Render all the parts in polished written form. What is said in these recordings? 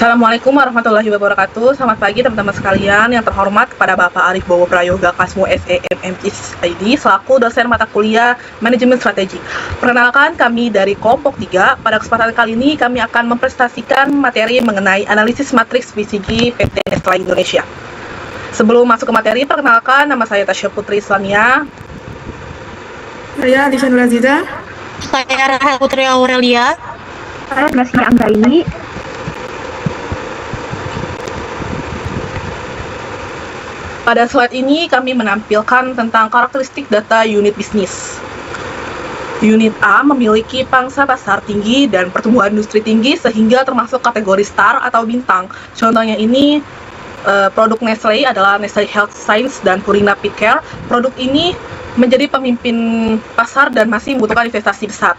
Assalamualaikum warahmatullahi wabarakatuh. Selamat pagi teman-teman sekalian. Yang terhormat kepada Bapak Arif Bowo Prayoga Kasmu SEMMIS ID selaku dosen mata kuliah Manajemen Strategi. Perkenalkan, kami dari kelompok 3. Pada kesempatan kali ini kami akan mempresentasikan materi mengenai analisis matriks BCG PT Nestlé Indonesia. Sebelum masuk ke materi, perkenalkan, nama saya Tasya Putri Islamia. Saya Alisa Nuraziza. Saya Rahel Putri Aurelia. Saya Gracia Anggaini. Pada slide ini kami menampilkan tentang karakteristik data unit bisnis. Unit A memiliki pangsa pasar tinggi dan pertumbuhan industri tinggi sehingga termasuk kategori star atau bintang. Contohnya ini produk Nestlé adalah Nestlé Health Science dan Purina Petcare. Produk ini menjadi pemimpin pasar dan masih membutuhkan investasi besar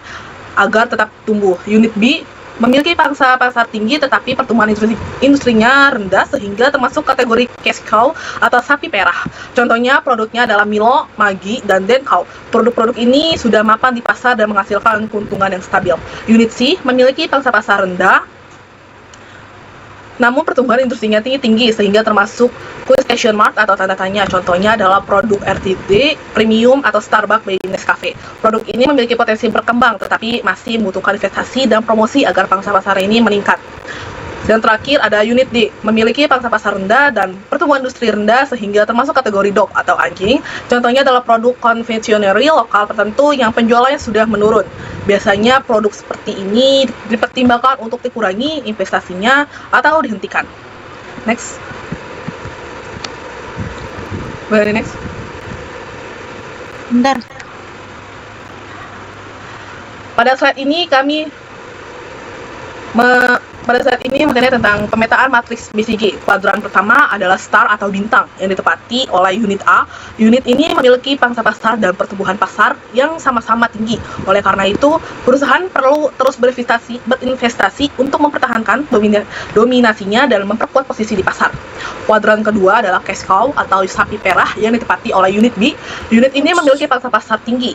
agar tetap tumbuh. Unit B memiliki pangsa pasar tinggi tetapi pertumbuhan industrinya rendah sehingga termasuk kategori cash cow atau sapi perah. Contohnya produknya adalah Milo, Maggi, dan Denkow. Produk-produk ini sudah mapan di pasar dan menghasilkan keuntungan yang stabil. Unit C memiliki pangsa pasar rendah namun pertumbuhan industrinya tinggi sehingga termasuk question mark atau tanda tanya. Contohnya adalah produk RTD, Premium, atau Starbucks by Nescafe. Produk ini memiliki potensi berkembang tetapi masih membutuhkan investasi dan promosi agar pangsa pasar ini meningkat. Dan terakhir ada unit D, memiliki pangsa pasar rendah dan pertumbuhan industri rendah sehingga termasuk kategori dog atau anjing. Contohnya adalah produk konvensional lokal tertentu yang penjualannya sudah menurun. Biasanya produk seperti ini dipertimbangkan untuk dikurangi investasinya atau dihentikan. Next. Very next. Bentar. Pada slide ini kami mengenai tentang pemetaan matriks BCG. Kuadran pertama adalah star atau bintang yang ditempati oleh unit A. Unit ini memiliki pangsa pasar dan pertumbuhan pasar yang sama-sama tinggi. Oleh karena itu, perusahaan perlu terus berinvestasi untuk mempertahankan dominasinya dan memperkuat posisi di pasar. Kuadran kedua adalah cash cow atau sapi perah yang ditempati oleh unit B. Unit ini memiliki pangsa pasar tinggi,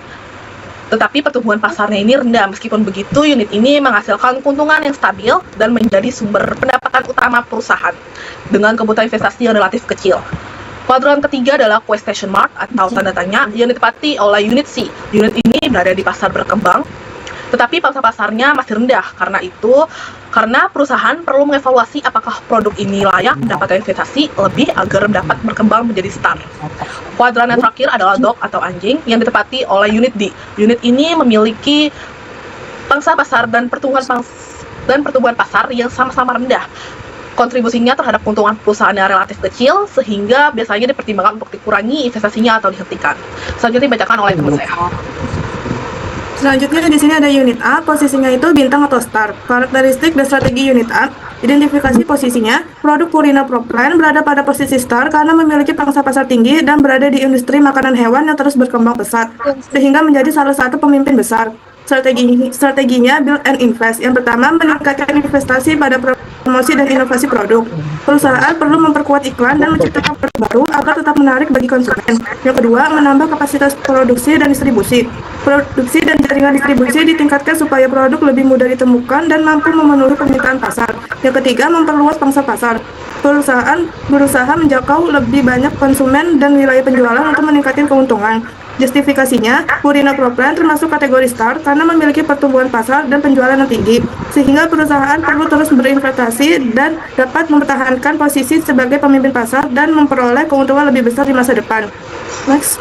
tetapi pertumbuhan pasarnya ini rendah. Meskipun begitu, unit ini menghasilkan keuntungan yang stabil dan menjadi sumber pendapatan utama perusahaan dengan kebutuhan investasi yang relatif kecil. Kuadran ketiga adalah question mark atau tanda tanya yang ditempati oleh unit C. Unit ini berada di pasar berkembang, tetapi pangsa pasarnya masih rendah. Karena perusahaan perlu mengevaluasi apakah produk ini layak mendapatkan investasi lebih agar dapat berkembang menjadi star. Kuadran yang terakhir adalah dog atau anjing yang ditempati oleh unit D. Unit ini memiliki pangsa pasar dan pertumbuhan pasar yang sama-sama rendah. Kontribusinya terhadap keuntungan perusahaan yang relatif kecil sehingga biasanya dipertimbangkan untuk dikurangi investasinya atau dihentikan. Selanjutnya dibacakan oleh teman saya. Selanjutnya di sini ada unit A, posisinya itu bintang atau star. Karakteristik dan strategi unit A. Identifikasi posisinya, produk Purina Propline berada pada posisi star karena memiliki pangsa pasar tinggi dan berada di industri makanan hewan yang terus berkembang pesat, sehingga menjadi salah satu pemimpin besar. Strateginya build and invest. Yang pertama, meningkatkan investasi pada promosi dan inovasi produk. Perusahaan perlu memperkuat iklan dan menciptakan produk baru agar tetap menarik bagi konsumen. Yang kedua, menambah kapasitas produksi dan distribusi. Produksi dan jaringan distribusi ditingkatkan supaya produk lebih mudah ditemukan dan mampu memenuhi permintaan pasar. Yang ketiga, memperluas pangsa pasar. Perusahaan berusaha menjangkau lebih banyak konsumen dan wilayah penjualan untuk meningkatkan keuntungan. Justifikasinya, Purina Propline termasuk kategori star karena memiliki pertumbuhan pasar dan penjualan yang tinggi, sehingga perusahaan perlu terus berinvestasi dan dapat mempertahankan posisi sebagai pemimpin pasar dan memperoleh keuntungan lebih besar di masa depan. Next.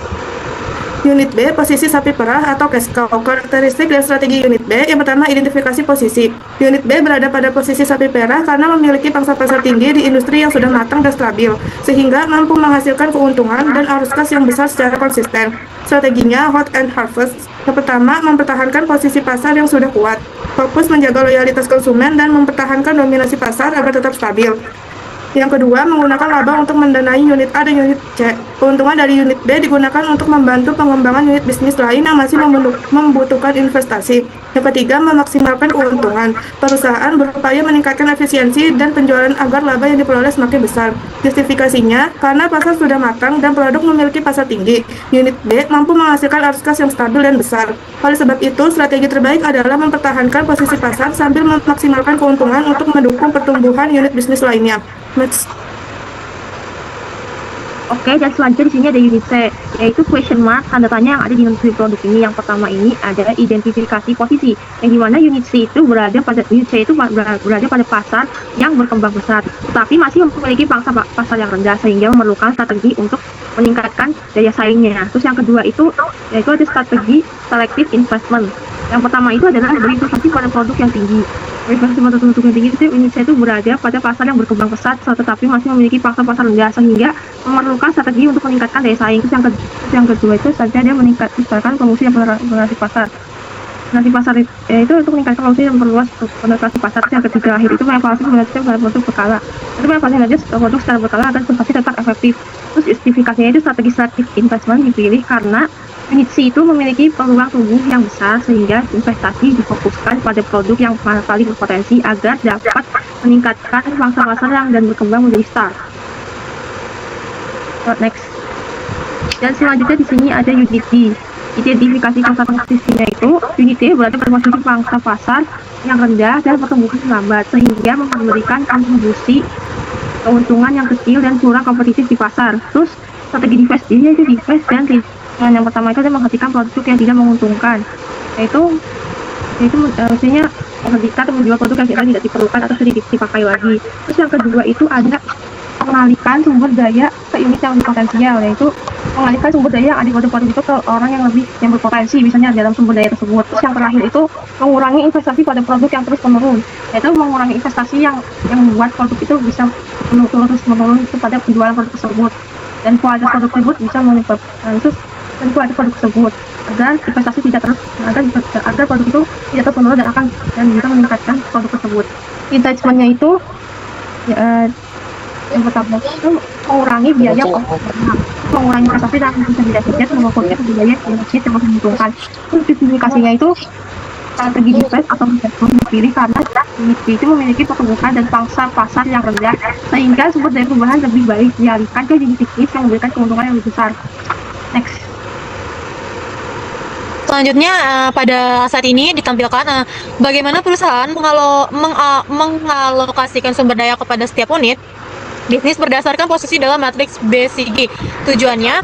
Unit B, posisi sapi perah atau cash cow. Karakteristik dan strategi unit B. Yang pertama, identifikasi posisi. Unit B berada pada posisi sapi perah karena memiliki pangsa pasar tinggi di industri yang sudah matang dan stabil, sehingga mampu menghasilkan keuntungan dan arus kas yang besar secara konsisten. Strateginya hot and harvest. Yang pertama, mempertahankan posisi pasar yang sudah kuat. Fokus menjaga loyalitas konsumen dan mempertahankan dominasi pasar agar tetap stabil. Yang kedua, menggunakan laba untuk mendanai unit A dan unit C. Keuntungan dari unit B digunakan untuk membantu pengembangan unit bisnis lain yang masih membutuhkan investasi. Yang ketiga, memaksimalkan keuntungan. Perusahaan berupaya meningkatkan efisiensi dan penjualan agar laba yang diperoleh semakin besar. Justifikasinya, karena pasar sudah matang dan produk memiliki pasar tinggi, unit B mampu menghasilkan arus kas yang stabil dan besar. Oleh sebab itu, strategi terbaik adalah mempertahankan posisi pasar sambil memaksimalkan keuntungan untuk mendukung pertumbuhan unit bisnis lainnya. Next. Oke, dan selanjutnya di sini ada unit C, yaitu question mark, tanda tanya yang ada di deskripsi produk ini. Yang pertama ini adalah identifikasi posisi, yang dimana unit C itu berada pada pasar yang berkembang besar, tetapi masih memiliki pangsa pasar yang rendah sehingga memerlukan strategi untuk meningkatkan daya saingnya. Terus yang kedua itu yaitu ada strategi selective investment. Yang pertama itu adalah berinvestasi pada produk yang tinggi. Investasi pada produk yang tinggi itu unit C itu berada pada pasar yang berkembang pesat tetapi masih memiliki pangsa pasar rendah sehingga memerlukan strategi untuk meningkatkan daya saing. Terus yang kedua itu saja dia meningkatkan promosi dan penetrasi pasar. Penetrasi pasar itu untuk meningkatkan promosi dan memperluas penetrasi pasar. Terus yang ketiga akhir itu mengevaluasi pada produk berkala. Itu mengevaluasi produk secara berkala agar investasi tetap efektif. Terus justifikasinya itu strategi selective investment dipilih karena unit C itu memiliki peluang tumbuh yang besar sehingga investasi difokuskan pada produk yang paling berpotensi agar dapat meningkatkan pangsa pasar dan berkembang menjadi star. Next. Dan selanjutnya di sini ada unit D. Identifikasi pangsa posisinya itu unit D berada pada posisi pangsa pasar yang rendah dan pertumbuhan lambat sehingga memberikan kontribusi keuntungan yang kecil dan kurang kompetitif di pasar. Terus strategi divest dia itu divest dan yang pertama itu adalah menghentikan produk yang tidak menguntungkan, yaitu maksudnya menghentikan atau menjual produk yang tidak diperlukan atau sudah dipakai lagi. Terus yang kedua itu ada mengalihkan sumber daya ke unit yang berpotensial, yaitu mengalihkan sumber daya yang ada pada produk itu ke orang yang berpotensi misalnya dalam sumber daya tersebut. Terus yang terakhir itu mengurangi investasi pada produk yang terus menurun, yaitu mengurangi investasi yang membuat produk itu bisa terus menurun pada penjualan produk tersebut dan kualitas produk tersebut bisa meningkat. Dan kualitas produk tersebut agar investasi tidak terus agar produk itu tidak terus menurun dan bisa meningkatkan produk tersebut. Investmentnya itu yang pertama itu mengurangi biaya mengurangi investasi dan bisa tidak memperoleh biaya yang menguntungkan. Terus justifikasinya itu strategi divest atau investment dipilih karena unit itu memiliki pertumbuhan dan pangsa pasar yang rendah sehingga sumber daya perubahan lebih baik dialihkan ke unit bisnis yang memberikan keuntungan yang lebih besar. Next. Selanjutnya pada saat ini ditampilkan bagaimana perusahaan mengalokasikan sumber daya kepada setiap unit bisnis berdasarkan posisi dalam matriks BCG. Tujuannya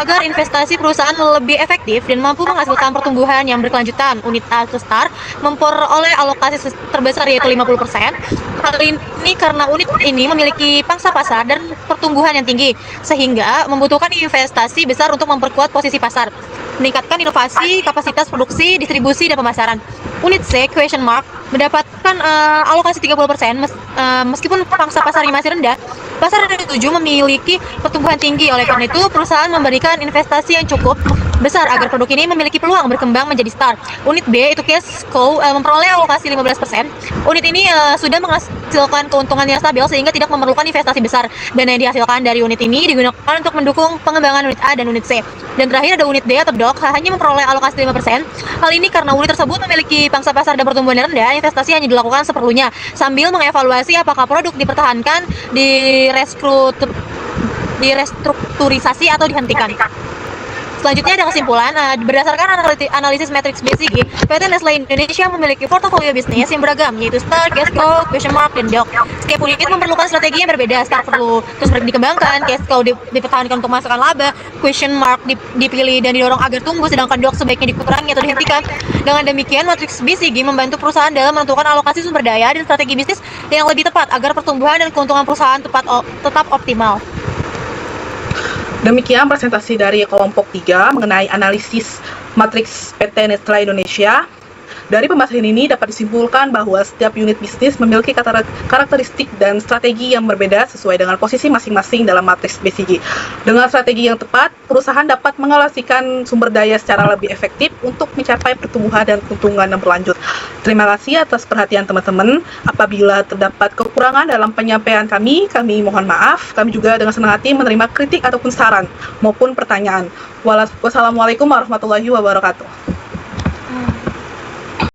agar investasi perusahaan lebih efektif dan mampu menghasilkan pertumbuhan yang berkelanjutan. Unit A atau Star memperoleh alokasi terbesar yaitu 50%. Hal ini karena unit ini memiliki pangsa pasar dan pertumbuhan yang tinggi sehingga membutuhkan investasi besar untuk memperkuat posisi pasar, meningkatkan inovasi, kapasitas produksi, distribusi, dan pemasaran. Unit C question mark mendapatkan alokasi 30% meskipun pangsa pasarnya masih rendah. Pasar yang dituju memiliki pertumbuhan tinggi, oleh karena itu perusahaan memberikan investasi yang cukup besar agar produk ini memiliki peluang berkembang menjadi star. Unit B itu cash cow memperoleh alokasi 15%. Unit ini sudah menghasilkan keuntungan yang stabil sehingga tidak memerlukan investasi besar. Dana yang dihasilkan dari unit ini digunakan untuk mendukung pengembangan unit A dan unit C. Dan terakhir ada unit D atau DOC hanya memperoleh alokasi 5%. Hal ini karena unit tersebut memiliki pangsa pasar dan pertumbuhan yang rendah, investasi hanya dilakukan seperlunya sambil mengevaluasi apakah produk dipertahankan, direstrukturisasi atau dihentikan. Selanjutnya ada kesimpulan, berdasarkan analisis matriks BCG, PT Nestlé Indonesia memiliki portofolio bisnis yang beragam, yaitu Star, Cashcow, Question Mark, dan DOC. Setiap unit memerlukan strategi yang berbeda. Star perlu terus dikembangkan, Cashcow dipertahankan untuk menghasilkan laba, Question Mark dipilih dan didorong agar tumbuh, sedangkan DOC sebaiknya dikurangi atau dihentikan. Dengan demikian, matriks BCG membantu perusahaan dalam menentukan alokasi sumber daya dan strategi bisnis yang lebih tepat agar pertumbuhan dan keuntungan perusahaan tetap optimal. Demikian presentasi dari kelompok 3 mengenai analisis matriks PT Nestlé Indonesia. Dari pembahasan ini dapat disimpulkan bahwa setiap unit bisnis memiliki karakteristik dan strategi yang berbeda sesuai dengan posisi masing-masing dalam matriks BCG. Dengan strategi yang tepat, perusahaan dapat mengalokasikan sumber daya secara lebih efektif untuk mencapai pertumbuhan dan keuntungan yang berlanjut. Terima kasih atas perhatian teman-teman. Apabila terdapat kekurangan dalam penyampaian kami mohon maaf. Kami juga dengan senang hati menerima kritik ataupun saran maupun pertanyaan. Wassalamualaikum warahmatullahi wabarakatuh.